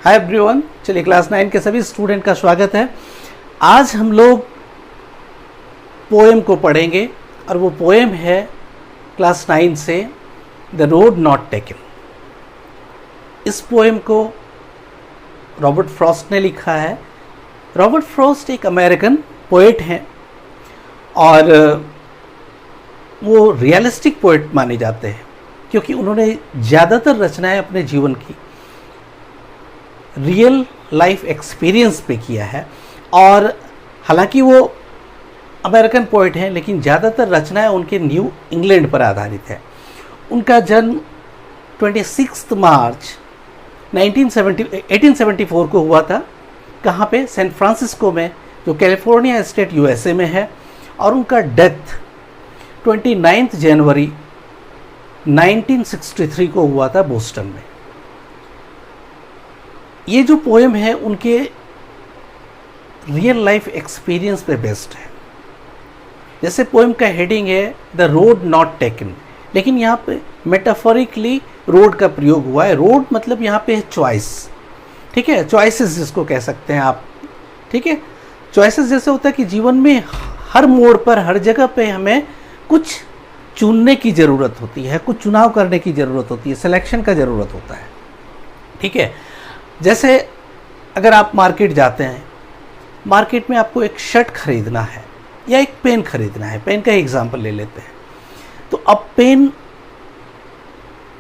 Hi everyone, चलिए class 9 के सभी स्टूडेंट का स्वागत है। आज हम लोग पोएम को पढ़ेंगे और वो पोएम है क्लास 9 से द रोड नॉट टेकन। इस पोएम को रॉबर्ट फ्रॉस्ट ने लिखा है। रॉबर्ट फ्रॉस्ट एक अमेरिकन पोएट हैं और वो रियलिस्टिक पोएट माने जाते हैं क्योंकि उन्होंने ज़्यादातर रचनाएं अपने जीवन की रियल लाइफ एक्सपीरियंस पे किया है। और हालांकि वो अमेरिकन पोएट हैं लेकिन ज़्यादातर रचनाएं उनके न्यू इंग्लैंड पर आधारित है। उनका जन्म 26 मार्च 1874 को हुआ था। कहाँ पे? सैन फ्रांसिस्को में, जो कैलिफोर्निया स्टेट यूएसए में है। और उनका डेथ 29 जनवरी 1963 को हुआ था बोस्टन में। ये जो पोएम है उनके रियल लाइफ एक्सपीरियंस पे बेस्ड है। जैसे पोएम का हेडिंग है द रोड नॉट टेकन, लेकिन यहाँ पे मेटाफोरिकली रोड का प्रयोग हुआ है। रोड मतलब यहाँ पे है चॉइस, ठीक है, चॉइसेस जिसको कह सकते हैं आप, ठीक है। चॉइसेस जैसे होता है कि जीवन में हर मोड़ पर, हर जगह पे हमें कुछ चुनने की ज़रूरत होती है, कुछ चुनाव करने की ज़रूरत होती है, सिलेक्शन का ज़रूरत होता है, ठीक है। जैसे अगर आप मार्केट जाते हैं, मार्केट में आपको एक शर्ट खरीदना है या एक पेन खरीदना है। पेन का एग्जांपल ले लेते हैं। तो अब पेन,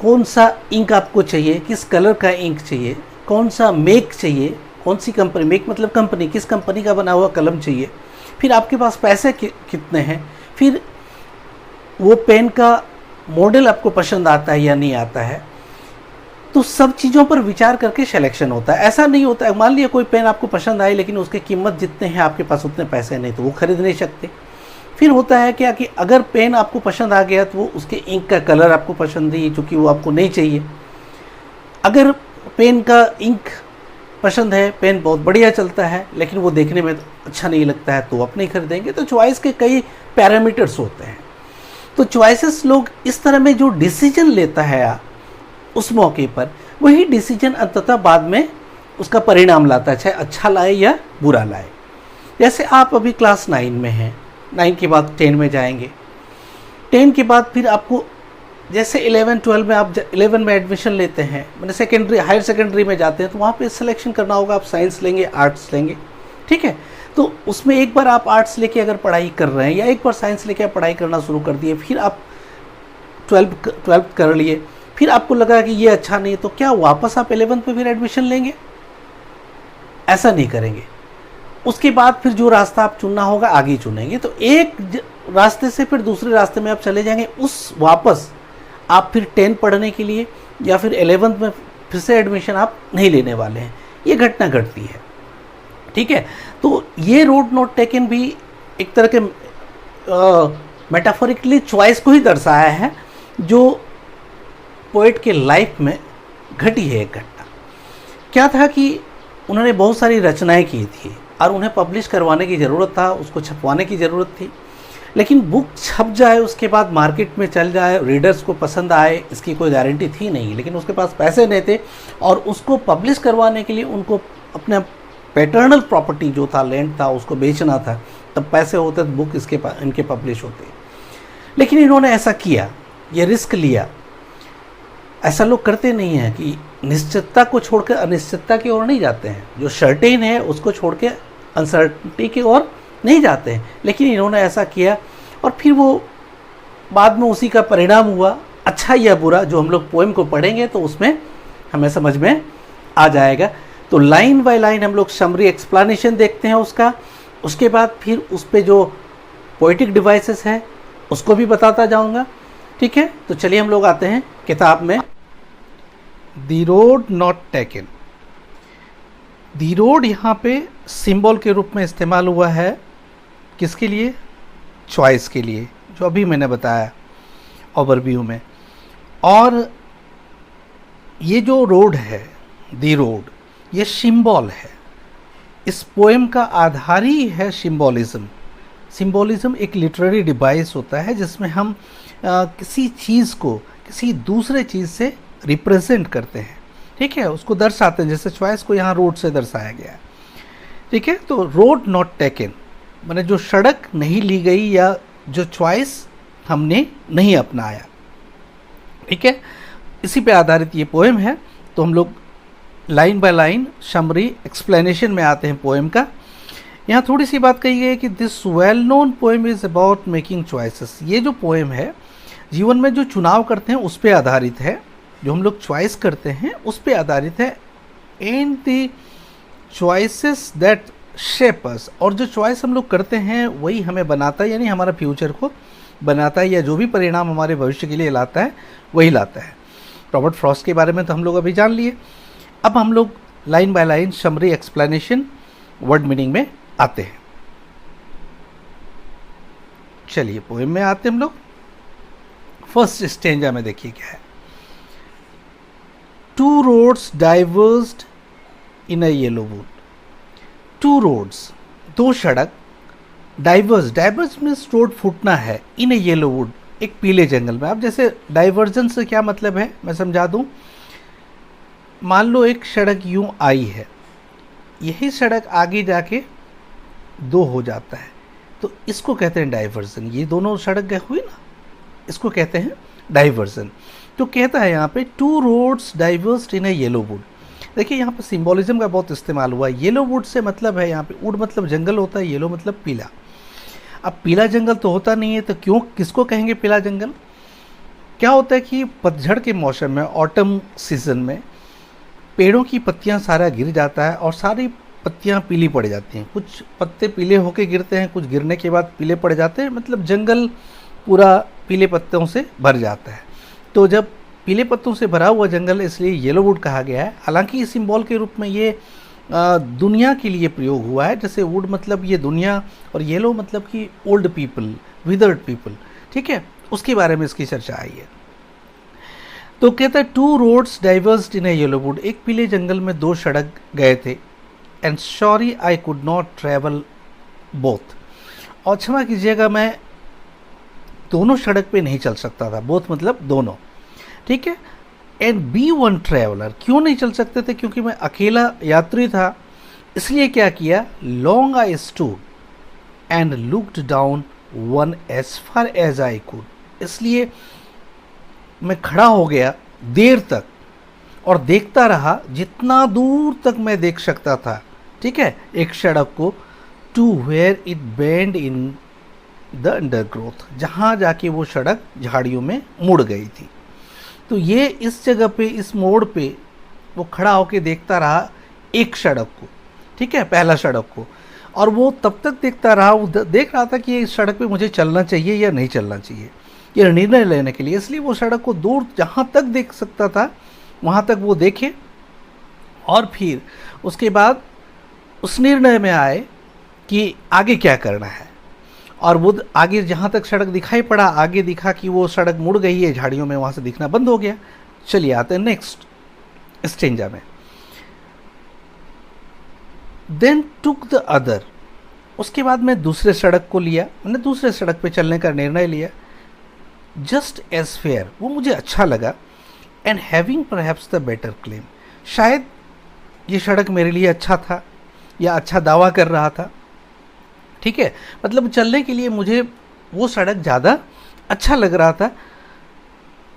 कौन सा इंक आपको चाहिए, किस कलर का इंक चाहिए, कौन सा मेक चाहिए, कौन सी कंपनी, मेक मतलब कंपनी, किस कंपनी का बना हुआ कलम चाहिए, फिर आपके पास पैसे कितने हैं, फिर वो पेन का मॉडल आपको पसंद आता है या नहीं आता है। तो सब चीज़ों पर विचार करके सिलेक्शन होता है। ऐसा नहीं होता है, मान लिया कोई पेन आपको पसंद आई लेकिन उसकी कीमत जितने हैं आपके पास उतने पैसे नहीं, तो वो खरीद नहीं सकते। फिर होता है क्या कि अगर पेन आपको पसंद आ गया तो वो उसके इंक का कलर आपको पसंद नहीं, चूँकि वो आपको नहीं चाहिए। अगर पेन का इंक पसंद है, पेन बहुत बढ़िया चलता है लेकिन वो देखने में अच्छा नहीं लगता है, तो आप नहीं खरीदेंगे। तो चॉइस के कई पैरामीटर्स होते हैं। तो चॉइसेस लोग इस तरह में जो डिसीजन लेता है उस मौके पर, वही डिसीजन अंततः बाद में उसका परिणाम लाता है, चाहे अच्छा लाए या बुरा लाए। जैसे आप अभी क्लास 9 में हैं, 9 के बाद 10 में जाएंगे, 10 के बाद फिर आपको जैसे 11 12 में आप 11 में एडमिशन लेते हैं, मैंने सेकेंडरी हायर सेकेंडरी में जाते हैं, तो वहाँ पे सिलेक्शन करना होगा, आप साइंस लेंगे, आर्ट्स लेंगे, ठीक है। तो उसमें एक बार आप आर्ट्स लेके अगर पढ़ाई कर रहे हैं या एक बार साइंस लेके आप पढ़ाई करना शुरू कर दिए, फिर आप 12th कर लिए, फिर आपको लगा कि ये अच्छा नहीं है, तो क्या वापस आप 11th में फिर एडमिशन लेंगे? ऐसा नहीं करेंगे। उसके बाद फिर जो रास्ता आप चुनना होगा आगे चुनेंगे। तो एक रास्ते से फिर दूसरे रास्ते में आप चले जाएंगे। उस वापस आप फिर 10 पढ़ने के लिए या फिर 11th में फिर से एडमिशन आप नहीं लेने वाले हैं। ये घटना घटती है, ठीक है। तो ये रोड नॉट टेकन भी एक तरह के मेटाफोरिकली चॉइस को ही दर्शाया है, जो पोएट के लाइफ में घटी है। एक घटना क्या था कि उन्होंने बहुत सारी रचनाएं की थी और उन्हें पब्लिश करवाने की ज़रूरत था, उसको छपवाने की ज़रूरत थी। लेकिन बुक छप जाए, उसके बाद मार्केट में चल जाए, रीडर्स को पसंद आए, इसकी कोई गारंटी थी नहीं। लेकिन उसके पास पैसे नहीं थे और उसको पब्लिश करवाने के लिए उनको अपना पैटर्नल प्रॉपर्टी जो था, लैंड था, उसको बेचना था। तब पैसे होते तो बुक इनके पब्लिश होते। लेकिन इन्होंने ऐसा किया, ये रिस्क लिया। ऐसा लोग करते नहीं हैं कि निश्चितता को छोड़कर अनिश्चितता की ओर नहीं जाते हैं। जो सर्टेन है उसको छोड़ के अनसर्टनिटी की ओर नहीं जाते हैं। लेकिन इन्होंने ऐसा किया और फिर वो बाद में उसी का परिणाम हुआ, अच्छा या बुरा, जो हम लोग पोएम को पढ़ेंगे तो उसमें हमें समझ में आ जाएगा। तो लाइन बाय लाइन हम लोग समरी एक्सप्लेनेशन देखते हैं उसका। उसके बाद फिर उस पर जो पोएटिक डिवाइसेस है उसको भी बताता जाऊंगा, ठीक है। तो चलिए हम लोग आते हैं किताब में। The road not taken. The road यहाँ पे सिंबल के रूप में इस्तेमाल हुआ है, किसके लिए? चॉइस के लिए, जो अभी मैंने बताया ओवरव्यू में। और ये जो रोड है, द रोड, ये सिंबल है। इस पोएम का आधार ही है सिंबॉलिज्म। सिंबॉलिज्म एक लिटरेरी डिवाइस होता है जिसमें हम किसी चीज़ को किसी दूसरे चीज़ से रिप्रेजेंट करते हैं। ठीक है, उसको दर्शाते हैं, जैसे चॉइस को यहाँ रोड से दर्शाया गया है। ठीक है, तो रोड नॉट टेकन माने जो सड़क नहीं ली गई या जो चॉइस हमने नहीं अपनाया। ठीक है, इसी पे आधारित ये पोएम है। तो हम लोग line by line summary explanation में आते हैं पोएम का। यहाँ थोड़ी सी बात कही गई है कि this well known poem is about making choices. ये जो पोएम है जीवन में जो चुनाव करते हैं उस पर आधारित है, जो हम लोग चॉइस करते हैं उस पर आधारित है। And the choices that shape us, और जो चॉइस हम लोग करते हैं वही हमें बनाता है, यानी हमारा फ्यूचर को बनाता है, या जो भी परिणाम हमारे भविष्य के लिए लाता है वही लाता है। रॉबर्ट फ्रॉस्ट के बारे में तो हम लोग अभी जान लिए। अब हम लोग line by line summary explanation word meaning में आते हैं। चलिए पोएम में आते हैं हम लोग। फर्स्ट स्टेंजा में देखिए क्या है। To roads diverged in a yellow would. Two roads, दो सड़क, डाइवर्स मीन्स रोड फूटना है, इन ए येलो वुड, एक पीले जंगल में। अब जैसे डाइवर्जन से क्या मतलब है मैं समझा दूं। मान लो एक सड़क यूं आई है, यही सड़क आगे जाके दो हो जाता है, तो इसको कहते हैं डाइवर्जन। ये दोनों सड़क गए हुई ना, इसको कहते हैं डाइवर्जन। तो कहता है यहाँ पे to roads diverged in a yellow would. देखिए यहाँ पे सिंबॉलिज्म का बहुत इस्तेमाल हुआ है। येलो वुड से मतलब है यहाँ पे, वुड मतलब जंगल होता है, येलो मतलब पीला। अब पीला जंगल तो होता नहीं है, तो क्यों किसको कहेंगे पीला जंगल? क्या होता है कि पतझड़ के मौसम में, ऑटम सीजन में पेड़ों की पत्तियां सारा गिर जाता है और सारी पत्तियां पीली पड़ जाती हैं। कुछ पत्ते पीले होके गिरते हैं, कुछ गिरने के बाद पीले पड़ जाते हैं, मतलब जंगल पूरा पीले पत्तों से भर जाता है। तो जब पीले पत्तों से भरा हुआ जंगल, इसलिए येलो वुड कहा गया है। हालांकि इस सिंबल के रूप में ये दुनिया के लिए प्रयोग हुआ है। जैसे वुड मतलब ये दुनिया, और येलो मतलब कि ओल्ड पीपल, विदर्ड पीपल। ठीक है, उसके बारे में इसकी चर्चा आई है। तो कहता है to roads diverged in a yellow wood, एक पीले जंगल में दो सड़क गए थे। And sorry I could not travel both, और क्षमा कीजिएगा मैं दोनों सड़क पे नहीं चल सकता था। बोथ मतलब दोनों। ठीक है, एंड बी वन ट्रैवलर, क्यों नहीं चल सकते थे? क्योंकि मैं अकेला यात्री था। इसलिए क्या किया, long I stood and looked down one as far as I could, इसलिए मैं खड़ा हो गया देर तक और देखता रहा जितना दूर तक मैं देख सकता था। ठीक है, एक सड़क को, to where it bend in the undergrowth, जहाँ जाके वो सड़क झाड़ियों में मुड़ गई थी। तो ये इस जगह पे, इस मोड़ पे वो खड़ा होके देखता रहा एक सड़क को। ठीक है, पहला सड़क को, और वो तब तक देखता रहा, वो देख रहा था कि इस सड़क पे मुझे चलना चाहिए या नहीं चलना चाहिए, ये निर्णय लेने के लिए। इसलिए वो सड़क को दूर जहाँ तक देख सकता था वहाँ तक वो देखे, और फिर उसके बाद उस निर्णय में आए कि आगे क्या करना है। और वो आगे जहाँ तक सड़क दिखाई पड़ा, आगे दिखा कि वो सड़क मुड़ गई है झाड़ियों में, वहाँ से दिखना बंद हो गया। चलिए आते हैं नेक्स्ट स्टेंजा में। देन टुक द अदर, उसके बाद मैं दूसरे सड़क को लिया, मैंने दूसरे सड़क पे चलने का निर्णय लिया। जस्ट एज फेयर, वो मुझे अच्छा लगा। And having perhaps the better claim, शायद ये सड़क मेरे लिए अच्छा था या अच्छा दावा कर रहा था। ठीक है, मतलब चलने के लिए मुझे वो सड़क ज़्यादा अच्छा लग रहा था।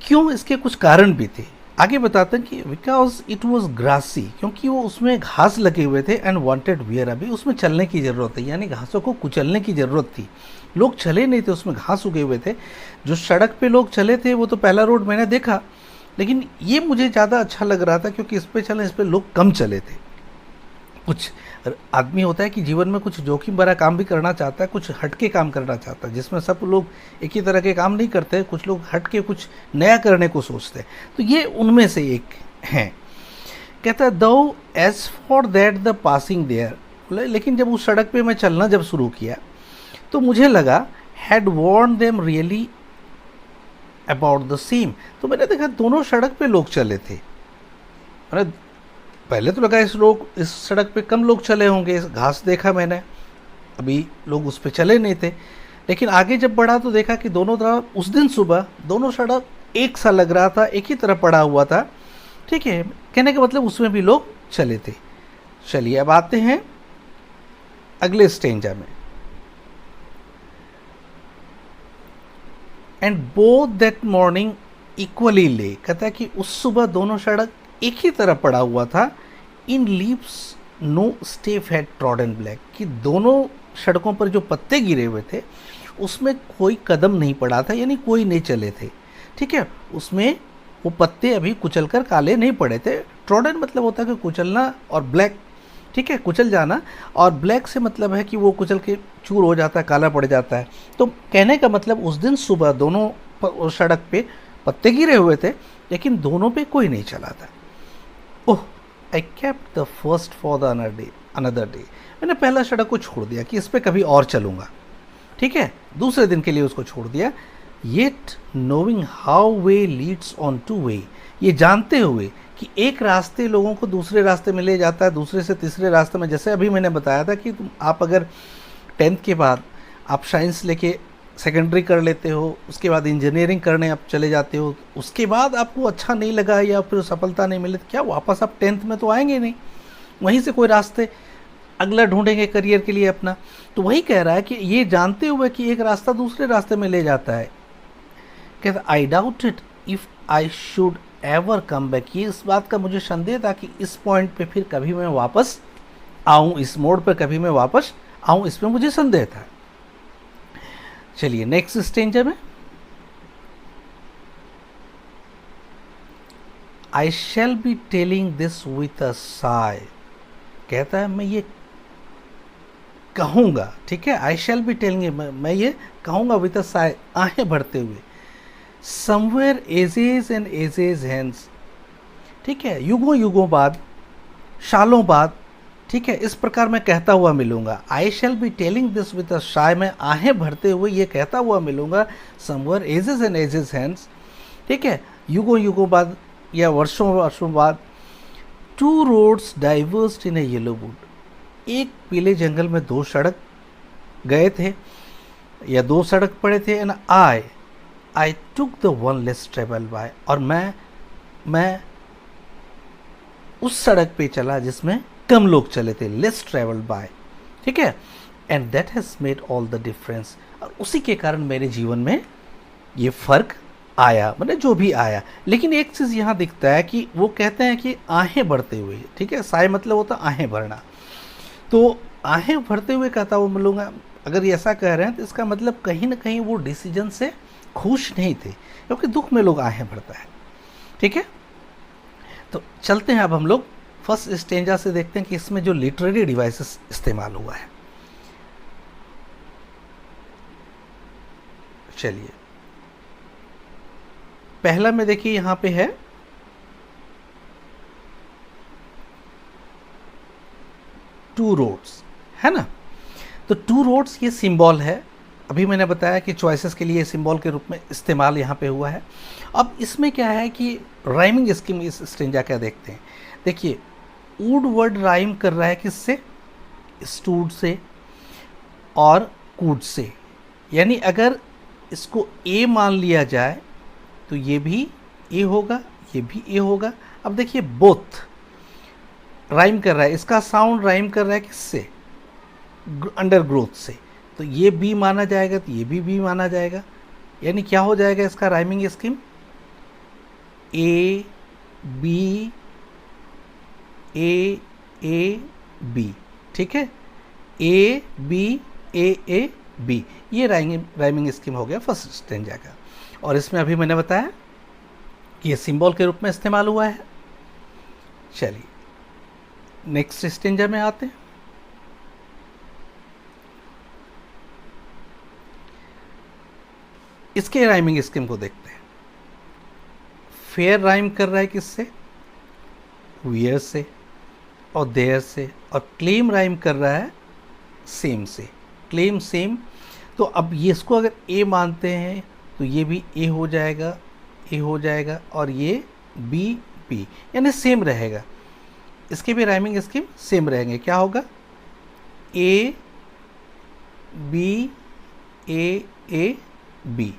क्यों? इसके कुछ कारण भी थे, आगे बताते हैं कि बिकॉज इट वॉज ग्रासी, क्योंकि वो उसमें घास लगे हुए थे। एंड वांटेड वियर, अभी उसमें चलने की ज़रूरत है, यानी घासों को कुचलने की ज़रूरत थी। लोग चले नहीं थे, उसमें घास उगे हुए थे। जो सड़क पे लोग चले थे वो तो पहला रोड मैंने देखा, लेकिन ये मुझे ज़्यादा अच्छा लग रहा था क्योंकि इस पर चले, इस पर लोग कम चले थे। कुछ आदमी होता है कि जीवन में कुछ जोखिम भरा काम भी करना चाहता है, कुछ हटके काम करना चाहता है, जिसमें सब लोग एक ही तरह के काम नहीं करते, कुछ लोग हटके कुछ नया करने को सोचते हैं। तो ये उनमें से एक हैं। कहता है though as for that the passing there, लेकिन जब उस सड़क पे मैं चलना जब शुरू किया तो मुझे लगा had worn them really about the same, तो मैंने देखा दोनों सड़क पे लोग चले थे। मैंने पहले तो लगा इस सड़क पे कम लोग चले होंगे, घास देखा मैंने, अभी लोग उस पर चले नहीं थे। लेकिन आगे जब बढ़ा तो देखा कि दोनों तरफ उस दिन सुबह दोनों सड़क एक सा लग रहा था, एक ही तरफ पड़ा हुआ था। ठीक है, कहने का मतलब उसमें भी लोग चले थे। चलिए अब आते हैं अगले स्टेंजा में। And both that morning equally ले, कहता है कि उस सुबह दोनों सड़क एक ही तरह पड़ा हुआ था। In leaves no step had trodden black, कि दोनों सड़कों पर जो पत्ते गिरे हुए थे उसमें कोई कदम नहीं पड़ा था, यानी कोई नहीं चले थे। ठीक है, उसमें वो पत्ते अभी कुचल कर काले नहीं पड़े थे। ट्रॉडन मतलब होता है कि कुचलना, और ब्लैक, ठीक है, कुचल जाना, और ब्लैक से मतलब है कि वो कुचल के चूर हो जाता है, काला पड़ जाता है। तो कहने का मतलब उस दिन सुबह दोनों सड़क पे पत्ते गिरे हुए थे, लेकिन दोनों पे कोई नहीं चला था। Oh, I kept the first for the another day, मैंने पहला सड़क को छोड़ दिया कि इस पे कभी और चलूँगा। ठीक है, दूसरे दिन के लिए उसको छोड़ दिया। Yet knowing how way Leeds on two way, ये जानते हुए कि एक रास्ते लोगों को दूसरे रास्ते में ले जाता है, दूसरे से तीसरे रास्ते में। जैसे अभी मैंने बताया था कि आप अगर 10th के बाद आप साइंस लेके सेकेंडरी कर लेते हो, उसके बाद इंजीनियरिंग करने आप चले जाते हो, उसके बाद आपको अच्छा नहीं लगा या फिर सफलता नहीं मिले, तो क्या वापस आप 10th में तो आएंगे नहीं, वहीं से कोई रास्ते अगला ढूंढेंगे करियर के लिए अपना। तो वही कह रहा है कि ये जानते हुए कि एक रास्ता दूसरे रास्ते में ले जाता है, कहता आई doubted if I should ever come back, ये इस बात का मुझे संदेह था कि इस पॉइंट पे फिर कभी मैं वापस आऊँ, इस मोड़ पर कभी मैं वापस आऊँ, इसमें मुझे संदेह था। चलिए नेक्स्ट स्टेंजा में, I shall be telling this with a sigh, कहता है मैं ये कहूँगा, ठीक है, आई शैल बी टेलिंग, मैं ये कहूँगा विथ अ साय, आहें भरते हुए। Somewhere ages and ages hence, ठीक है, युगों युगों बाद, सालों बाद, ठीक है, इस प्रकार मैं कहता हुआ मिलूंगा। I shall be telling this with a sigh, मैं आहें भरते हुए ये कहता हुआ मिलूंगा। Somewhere ages and ages hence, ठीक है, युगों युगों बाद या वर्षों वर्षों बाद। Two roads diverged in a yellow wood, एक पीले जंगल में दो सड़क गए थे या दो सड़क पड़े थे। And I took the one less travel by, और मैं उस सड़क पे चला जिसमें कम लोग चले थे, लेस ट्रेवल्ड बाय, ठीक है। And that has made all the difference, और उसी के कारण मेरे जीवन में ये फ़र्क आया, मतलब जो भी आया। लेकिन एक चीज़ यहाँ दिखता है कि वो कहते हैं कि आहें भरते हुए, ठीक है, साय मतलब होता आहें भरना, तो आहें भरते हुए कहता वो मिलूँगा। अगर ये ऐसा कह रहे हैं तो इसका मतलब कहीं ना कहीं वो डिसीजन से खुश नहीं थे, क्योंकि दुख में लोग आहें भरता है, ठीक है। तो चलते हैं अब हम लोग फर्स्ट स्टेंजा से, देखते हैं कि इसमें जो लिटरेरी डिवाइसेस इस्तेमाल हुआ है। चलिए पहला में देखिए यहाँ पे है टू रोड्स, है ना। तो टू रोड्स ये सिंबल है, अभी मैंने बताया कि चॉइसेस के लिए सिंबल के रूप में इस्तेमाल यहाँ पे हुआ है। अब इसमें क्या है कि राइमिंग स्कीम इस स्टेंजा का देखते हैं। देखिए वुड वर्ड राइम कर रहा है किससे, स्टूड से और कूड से, यानी अगर इसको ए मान लिया जाए तो ये भी ए होगा, ये भी ए होगा। अब देखिए बोथ राइम कर रहा है, इसका साउंड राइम कर रहा है किससे, अंडर ग्रोथ से, तो ये बी माना जाएगा, तो ये भी बी माना जाएगा। यानी क्या हो जाएगा इसका rhyming scheme, A B A B, ठीक है, ए बी ए बी, ये राइमिंग स्कीम हो गया फर्स्ट स्टेंजा का। और इसमें अभी मैंने बताया कि ये सिंबल के रूप में इस्तेमाल हुआ है। चलिए नेक्स्ट स्टेंजा में आते हैं। इसके राइमिंग स्कीम को देखते हैं। फेयर राइम कर रहा है किससे, वियर से और देयर से, और क्लेम राइम कर रहा है सेम से, क्लेम सेम। तो अब ये इसको अगर ए मानते हैं तो ये भी ए हो जाएगा, ए हो जाएगा, और ये बी बी, यानी सेम रहेगा। इसके भी राइमिंग स्कीम सेम रहेंगे, क्या होगा, ए बी ए बी,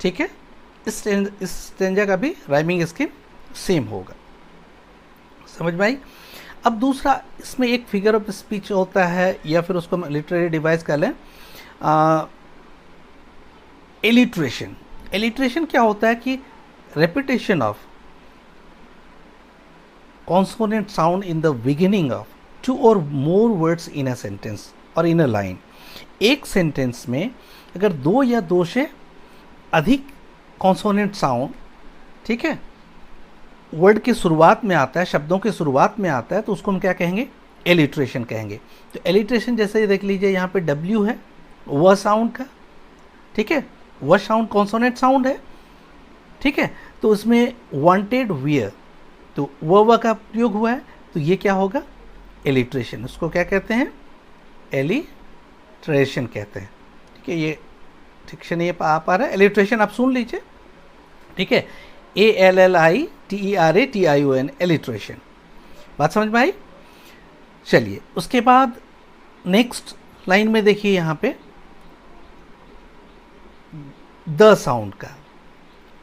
ठीक है। इस स्टेंजा का भी राइमिंग स्कीम सेम होगा। समझ में आई। अब दूसरा इसमें एक फिगर ऑफ स्पीच होता है, या फिर उसको हम लिटरेरी डिवाइस कह लें, एलिट्रेशन। एलिट्रेशन क्या होता है कि repetition of consonant sound in the beginning of 2 और more words in a sentence और इन अ लाइन। एक सेंटेंस में अगर 2 या 2 से अधिक कॉन्सोनेंट साउंड, ठीक है, वर्ड की शुरुआत में आता है, शब्दों की शुरुआत में आता है, तो उसको हम क्या कहेंगे, एलिट्रेशन कहेंगे। तो एलिट्रेशन जैसे देख लीजिए यहाँ पे W है वह साउंड का, ठीक है, वह साउंड कॉन्सोनेंट साउंड है, ठीक है, तो उसमें वांटेड वियर, तो वह का प्रयोग हुआ है, तो ये क्या होगा, एलिट्रेशन। उसको क्या कहते हैं, एलिट्रेशन कहते हैं, ठीक है। ये ठीक से नहीं आ पा रहा है, एलिट्रेशन आप सुन लीजिए, ठीक है, ALLITERATION, एलिट्रेशन। बात समझ में आई। चलिए उसके बाद नेक्स्ट लाइन में देखिए यहाँ पे द साउंड का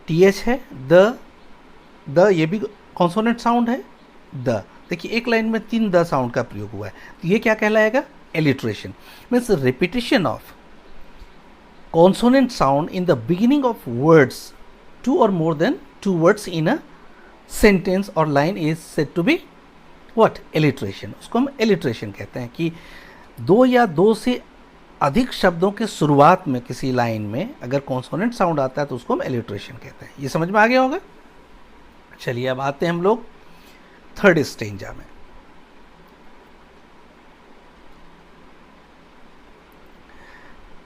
TH है, द ये भी कॉन्सोनेंट साउंड है, द। देखिए एक लाइन में 3 द साउंड का प्रयोग हुआ है, तो ये क्या कहलाएगा, alliteration. Means repetition of consonant sound in the beginning of words 2 और more than 2 words in a sentence और line is said to be what, alliteration. उसको हम एलिट्रेशन कहते हैं कि 2 या 2 से अधिक शब्दों के शुरुआत में किसी लाइन में अगर कॉन्सोनेंट साउंड आता है तो उसको हम एलिट्रेशन कहते हैं। ये समझ में आ गया होगा। चलिए अब आते हैं हम लोग थर्ड स्टेंजा में।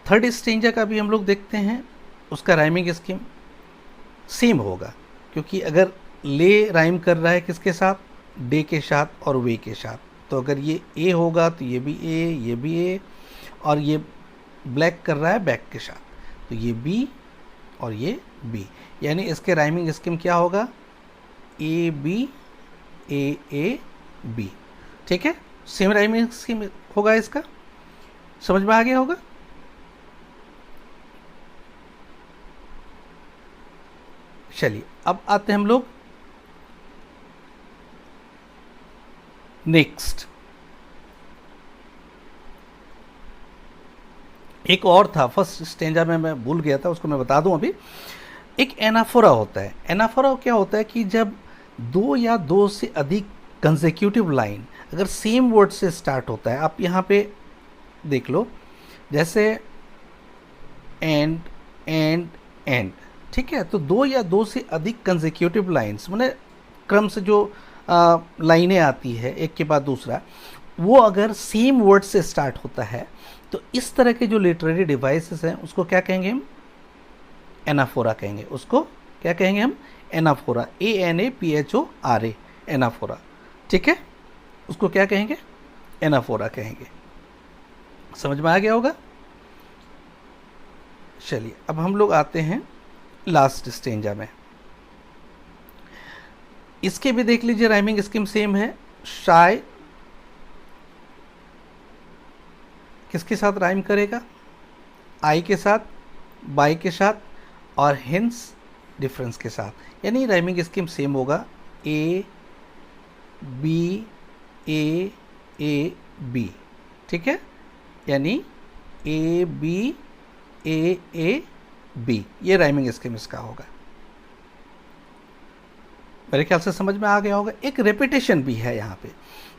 थर्ड स्टेंजा का भी हम लोग देखते हैं, उसका राइमिंग स्कीम सेम होगा, क्योंकि अगर ले राइम कर रहा है किसके साथ, डे के साथ और वे के साथ, तो अगर ये ए होगा तो ये भी ए, ये भी ए, और ये ब्लैक कर रहा है बैक के साथ, तो ये बी और ये बी, यानी इसके राइमिंग स्कीम क्या होगा, ए बी ए ए बी, ठीक है, सेम राइमिंग स्कीम होगा इसका। समझ में आ गया होगा। चलिए अब आते हैं हम लोग नेक्स्ट। एक और था फर्स्ट स्टेंजा में, मैं भूल गया था, उसको मैं बता दूं अभी। एक एनाफोरा होता है। एनाफोरा क्या होता है कि जब 2 या 2 से अधिक कंसेक्यूटिव लाइन अगर सेम वर्ड से स्टार्ट होता है, आप यहाँ पे देख लो, जैसे एंड एंड एंड, ठीक है, तो 2 या 2 से अधिक कंसेक्यूटिव लाइन्स, मतलब क्रम से जो लाइनें आती है एक के बाद दूसरा, वो अगर सेम वर्ड से स्टार्ट होता है, तो इस तरह के जो लिटरेरी डिवाइसेस हैं उसको क्या कहेंगे हम, एनाफोरा कहेंगे। उसको क्या कहेंगे हम, एनाफोरा, ANAPHORA, एनाफोरा, ठीक है, उसको क्या कहेंगे, एनाफोरा कहेंगे। समझ में आ गया होगा। चलिए अब हम लोग आते हैं लास्ट स्टेंजा में। इसके भी देख लीजिए राइमिंग स्कीम सेम है। शाय किसके साथ राइम करेगा, आई के साथ, बाई के साथ, और हेंस डिफरेंस के साथ, यानी राइमिंग स्कीम सेम होगा, ए बी ए ए बी, ठीक है, यानी ए बी ए बी, ये राइमिंग स्कीम इसका होगा। मेरे ख्याल से समझ में आ गया होगा। एक रेपिटेशन भी है यहाँ पे,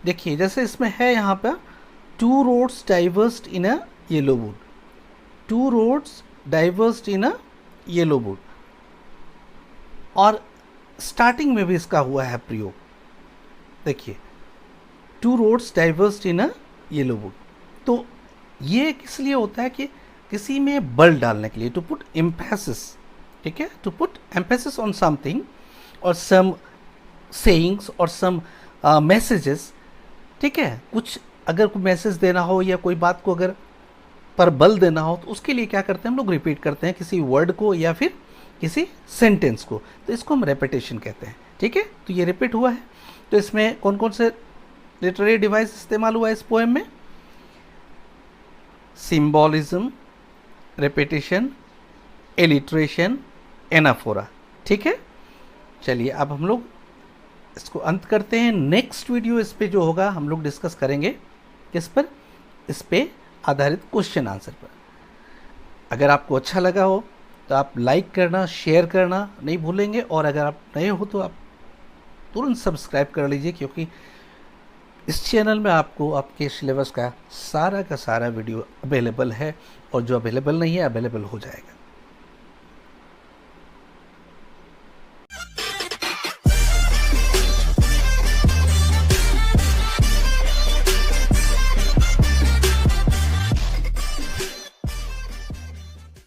देखिए जैसे इसमें है यहाँ पे 2 roads diverged in a yellow wood, 2 roads diverged in a yellow wood, और स्टार्टिंग में भी इसका हुआ है प्रयोग। देखिए 2 roads diverged in a yellow wood, तो ये किस लिए होता है कि किसी में बल डालने के लिए, टू पुट एम्फेसिस, ठीक है, to put emphasis on something और सम सेइंग्स और सम मैसेजेस, ठीक है, कुछ अगर कोई मैसेज देना हो या कोई बात को अगर पर बल देना हो, तो उसके लिए क्या करते हैं हम लोग, रिपीट करते हैं किसी वर्ड को या फिर किसी सेंटेंस को, तो इसको हम रेपिटेशन कहते हैं, ठीक है। तो ये रिपीट हुआ है, तो इसमें कौन कौन से लिटरेरी डिवाइस इस्तेमाल हुआ है इस पोएम में, सिंबॉलिज्म, रेपिटेशन, एलिट्रेशन, एनाफोरा, ठीक है। चलिए अब हम लोग इसको अंत करते हैं। नेक्स्ट वीडियो इस पे जो होगा हम लोग डिस्कस करेंगे किस पर, इस पे आधारित क्वेश्चन आंसर पर। अगर आपको अच्छा लगा हो तो आप लाइक करना, शेयर करना नहीं भूलेंगे, और अगर आप नए हो तो आप तुरंत सब्सक्राइब कर लीजिए, क्योंकि इस चैनल में आपको आपके सिलेबस का सारा वीडियो अवेलेबल है, और जो अवेलेबल नहीं है अवेलेबल हो जाएगा।